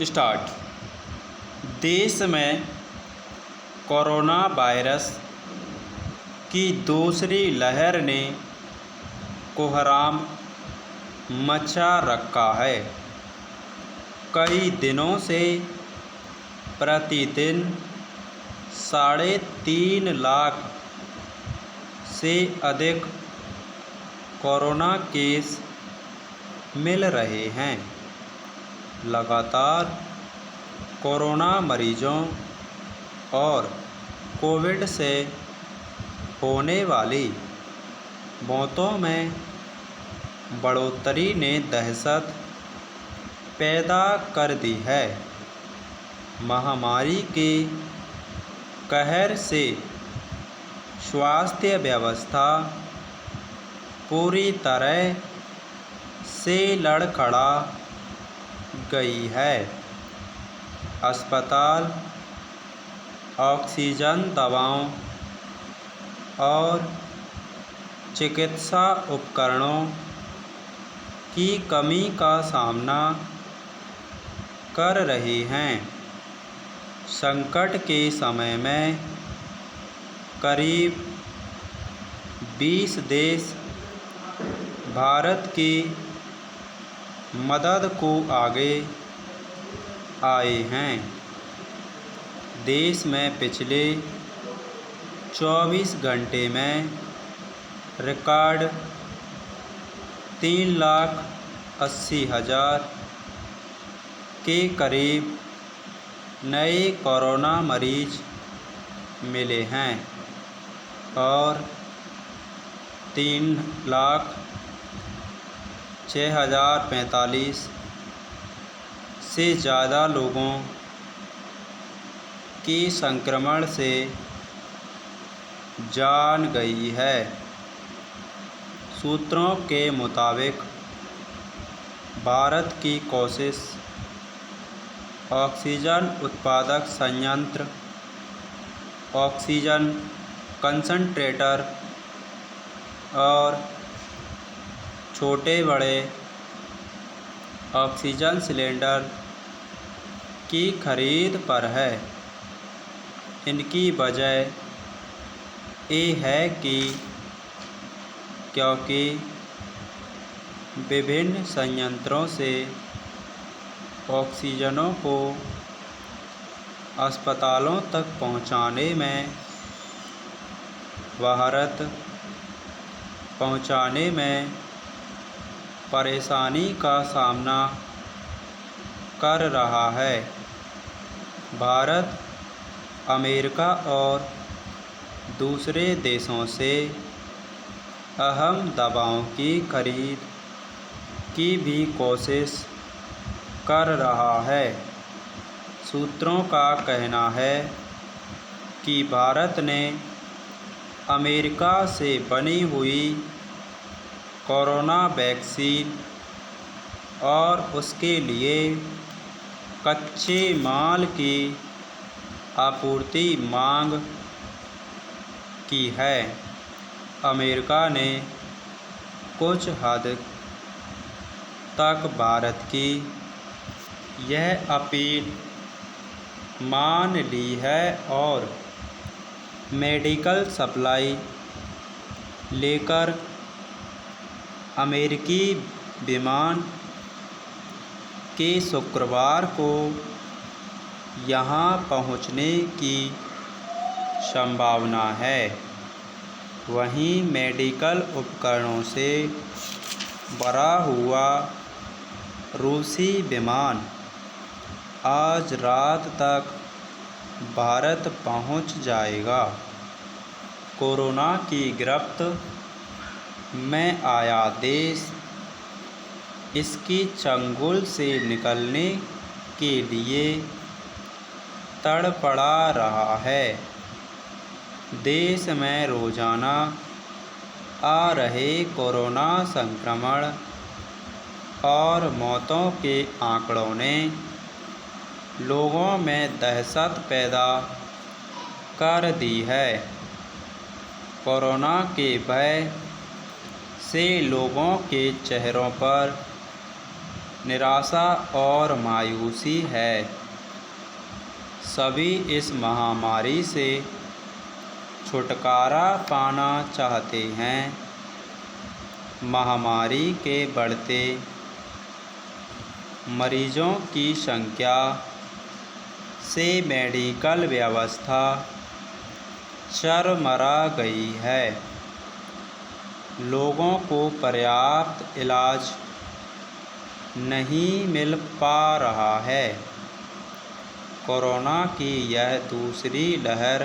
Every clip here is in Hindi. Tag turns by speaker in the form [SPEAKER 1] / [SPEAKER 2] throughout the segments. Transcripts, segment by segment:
[SPEAKER 1] स्टार्ट। देश में कोरोना वायरस की दूसरी लहर ने कोहराम मचा रखा है। कई दिनों से प्रतिदिन 3.5 लाख से अधिक कोरोना केस मिल रहे हैं। लगातार कोरोना मरीजों और कोविड से होने वाली मौतों में बढ़ोतरी ने दहशत पैदा कर दी है। महामारी के कहर से स्वास्थ्य व्यवस्था पूरी तरह से लड़खड़ा गई है। अस्पताल ऑक्सीजन दवाओं और चिकित्सा उपकरणों की कमी का सामना कर रहे हैं। संकट के समय में करीब 20 देश भारत की मदद को आगे आए हैं। देश में पिछले 24 घंटे में रिकॉर्ड 3,80,000 के करीब नए कोरोना मरीज मिले हैं और 3,06,045 से ज़्यादा लोगों की संक्रमण से जान गई है। सूत्रों के मुताबिक भारत की कोशिश ऑक्सीजन उत्पादक संयंत्र, ऑक्सीजन कंसंट्रेटर और छोटे बड़े ऑक्सीजन सिलेंडर की खरीद पर है। इनकी वजह ये है कि क्योंकि विभिन्न संयंत्रों से ऑक्सीजनों को अस्पतालों तक पहुंचाने में परेशानी का सामना कर रहा है। भारत अमेरिका और दूसरे देशों से अहम दवाओं की खरीद की भी कोशिश कर रहा है। सूत्रों का कहना है कि भारत ने अमेरिका से बनी हुई कोरोना वैक्सीन और उसके लिए कच्चे माल की आपूर्ति मांग की है। अमेरिका ने कुछ हद तक भारत की यह अपील मान ली है और मेडिकल सप्लाई लेकर अमेरिकी विमान के शुक्रवार को यहां पहुंचने की संभावना है। वहीं मेडिकल उपकरणों से भरा हुआ रूसी विमान आज रात तक भारत पहुंच जाएगा। कोरोना की गिरफ्त में आया देश इसकी चंगुल से निकलने के लिए तड़पड़ा रहा है। देश में रोजाना आ रहे कोरोना संक्रमण और मौतों के आंकड़ों ने लोगों में दहशत पैदा कर दी है। कोरोना के भय से लोगों के चेहरों पर निराशा और मायूसी है। सभी इस महामारी से छुटकारा पाना चाहते हैं। महामारी के बढ़ते मरीजों की संख्या से मेडिकल व्यवस्था चरमरा गई है। लोगों को पर्याप्त इलाज नहीं मिल पा रहा है। कोरोना की यह दूसरी लहर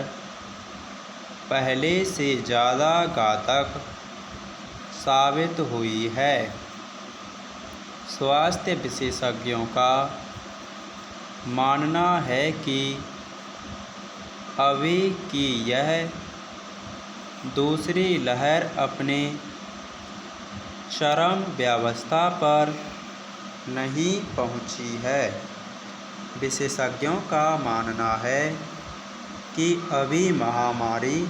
[SPEAKER 1] पहले से ज़्यादा घातक साबित हुई है। स्वास्थ्य विशेषज्ञों का मानना है कि अभी की यह दूसरी लहर अपने चरम व्यवस्था पर नहीं पहुंची है। विशेषज्ञों का मानना है कि अभी महामारी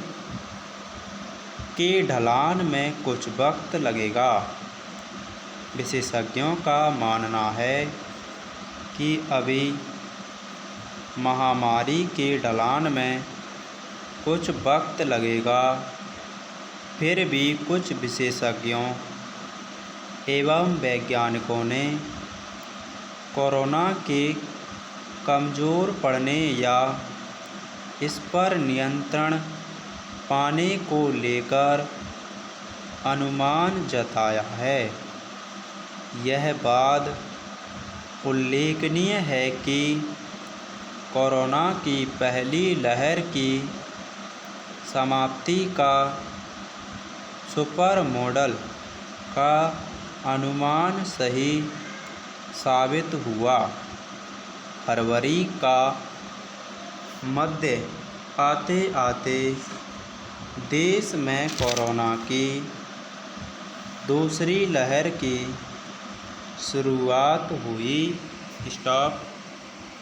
[SPEAKER 1] के ढलान में कुछ वक्त लगेगा। विशेषज्ञों का मानना है कि अभी महामारी के ढलान में कुछ वक्त लगेगा। फिर भी कुछ विशेषज्ञों एवं वैज्ञानिकों ने कोरोना के कमज़ोर पड़ने या इस पर नियंत्रण पाने को लेकर अनुमान जताया है। यह बात उल्लेखनीय है कि कोरोना की पहली लहर की समाप्ति का सुपर मॉडल का अनुमान सही साबित हुआ। फरवरी का मध्य आते आते देश में कोरोना की दूसरी लहर की शुरुआत हुई। स्टॉप।